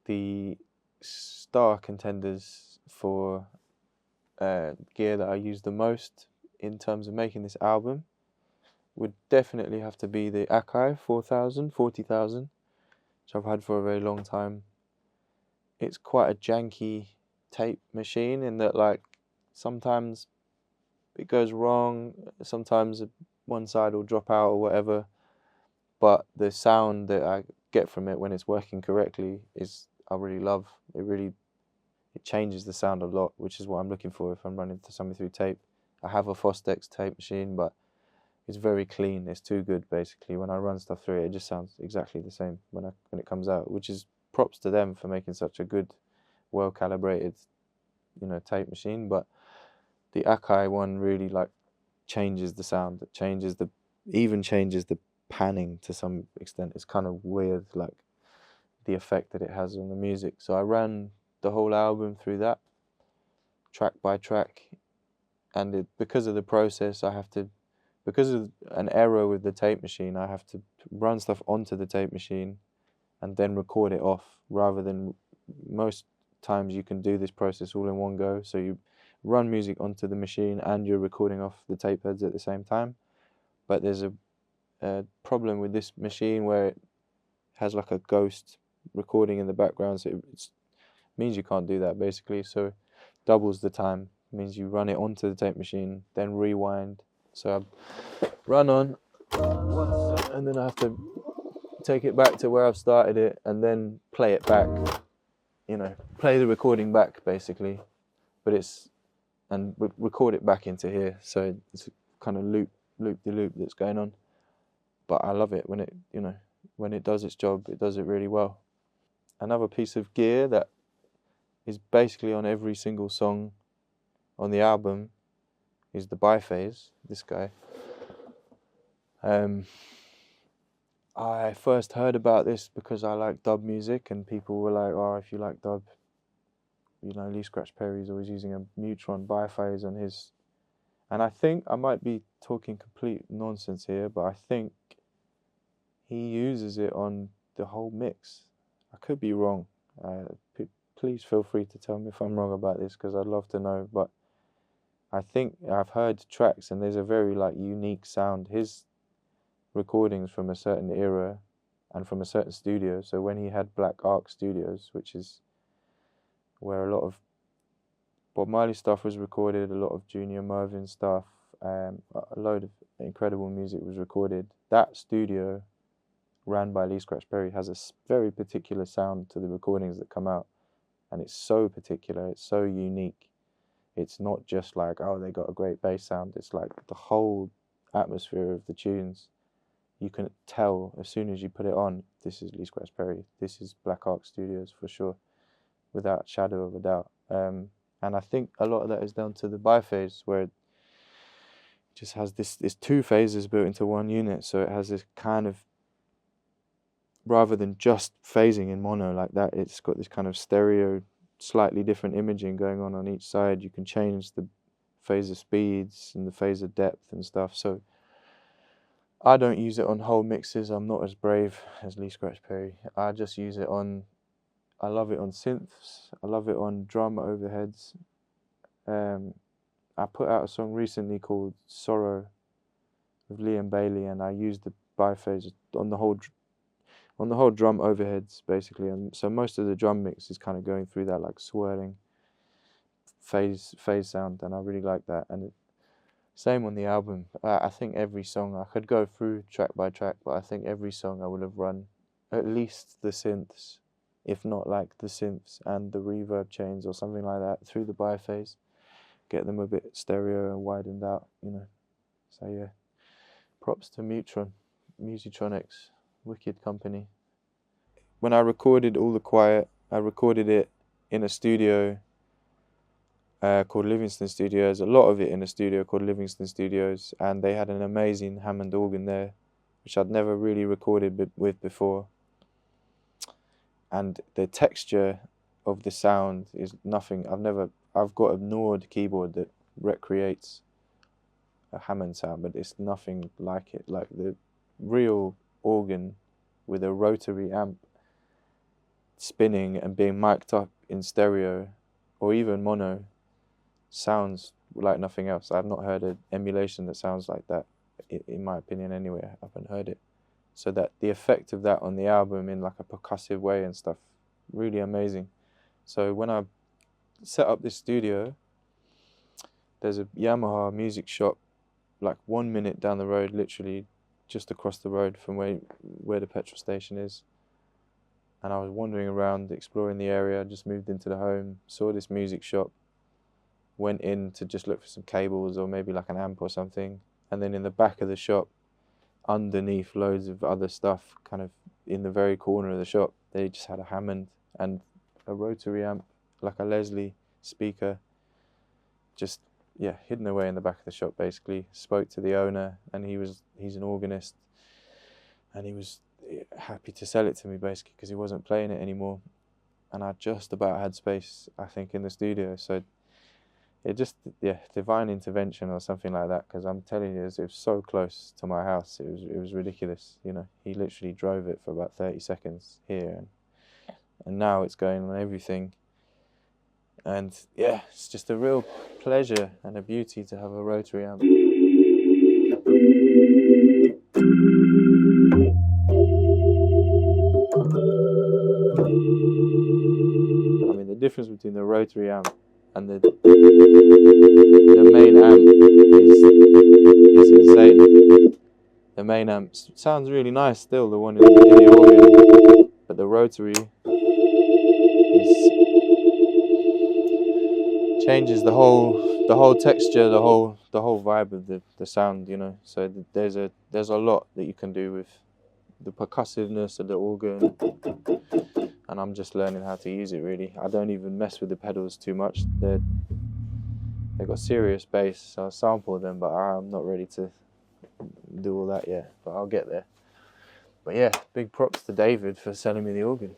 the star contenders for gear that I use the most in terms of making this album would definitely have to be the Akai 40,000, which I've had for a very long time. It's quite a janky tape machine in that, like, sometimes it goes wrong, sometimes one side will drop out or whatever, but the sound that I get from it when it's working correctly is, I really love. It changes the sound a lot, which is what I'm looking for if I'm running something through tape. I have a Fostex tape machine, but it's very clean. It's too good, basically. When I run stuff through it, it just sounds exactly the same when it comes out, which is props to them for making such a good, well-calibrated, tape machine. But the Akai one really, like, changes the sound. It even changes the panning to some extent. It's kind of weird, like, the effect that it has on the music. So I ran the whole album through that, track by track, and because of the process, because of an error with the tape machine, I have to run stuff onto the tape machine and then record it off, rather than most times you can do this process all in one go. So you run music onto the machine and you're recording off the tape heads at the same time. But there's a problem with this machine where it has like a ghost recording in the background, so it means you can't do that, basically. So doubles the time. It means you run it onto the tape machine, then rewind. So I run on once, and then I have to take it back to where I've started it, and then play it back. Play the recording back, basically. But record it back into here. So it's a kind of loop-de-loop that's going on. But I love it when it does its job. It does it really well. Another piece of gear that is basically on every single song on the album is the Bi-Phase, this guy. I first heard about this because I like dub music, and people were like, oh, if you like dub, Lee Scratch Perry's always using a Mutron Bi-Phase on his. And I think I might be talking complete nonsense here, but I think he uses it on the whole mix. I could be wrong. Please feel free to tell me if I'm wrong about this, because I'd love to know. But I think I've heard tracks and there's a very, like, unique sound. His recordings from a certain era and from a certain studio. So when he had Black Ark Studios, which is where a lot of Bob Marley stuff was recorded, a lot of Junior Mervyn stuff, a load of incredible music was recorded. That studio, ran by Lee Scratch Perry, has a very particular sound to the recordings that come out. And it's so particular, it's so unique. It's not just like, oh, they got a great bass sound. It's like the whole atmosphere of the tunes. You can tell as soon as you put it on, this is Lee Scratch Perry. This is Black Ark Studios for sure, without a shadow of a doubt. And I think a lot of that is down to the Bi-Phase, where it just has this two phases built into one unit. So it has this kind of, rather than just phasing in mono like that, it's got this kind of stereo, slightly different imaging going on each side. You can change the phaser speeds and the phaser depth and stuff. So I don't use it on whole mixes. I'm not as brave as Lee Scratch Perry. I just use it I love it on synths. I love it on drum overheads. I put out a song recently called Sorrow with Liam Bailey, and I used the Bi-Phase on the whole drum overheads, basically. And so most of the drum mix is kind of going through that, like, swirling phase sound, and I really like that. And same on the album. I think every song, I could go through track by track, but I think every song I would have run at least the synths, if not like the synths and the reverb chains or something like that, through the Bi-Phase, get them a bit stereo and widened out, So yeah, props to Mutron, Musitronics, wicked company. When I recorded All the Quiet, I recorded it in a studio called Livingston Studios, a lot of it in a studio called Livingston Studios, and they had an amazing Hammond organ there, which I'd never really recorded with before. And the texture of the sound is nothing. I've got a Nord keyboard that recreates a Hammond sound, but it's nothing like it. Like the real organ with a rotary amp spinning and being mic'd up in stereo or even mono sounds like nothing else. I've not heard an emulation that sounds like that, in my opinion anyway. I haven't heard it. So that the effect of that on the album in like a percussive way and stuff, really amazing. So when I set up this studio, there's a Yamaha music shop like 1 minute down the road, literally just across the road from where the petrol station is. And I was wandering around, exploring the area, just moved into the home, saw this music shop, went in to just look for some cables or maybe like an amp or something. And then in the back of the shop, underneath loads of other stuff, kind of in the very corner of the shop, they just had a Hammond and a rotary amp, like a Leslie speaker, just, yeah, hidden away in the back of the shop basically. Spoke to the owner, and he's an organist, and he was happy to sell it to me basically because he wasn't playing it anymore. And I just about had space, I think, in the studio. So it just, yeah, divine intervention or something like that, because I'm telling you, it was so close to my house. It was ridiculous, you know. He literally drove it for about 30 seconds here, and now it's going on everything. And yeah, it's just a real pleasure and a beauty to have a rotary amp. I mean, the difference between the rotary amp and the main amp is insane. The main amp sounds really nice still, the one in the organ, but the rotary changes the whole texture, the whole vibe of the sound, you know. So there's a lot that you can do with the percussiveness of the organ, and I'm just learning how to use it really. I don't even mess with the pedals too much. They've got serious bass, so I sample them, but I'm not ready to do all that yet, but I'll get there. But yeah, big props to David for selling me the organ.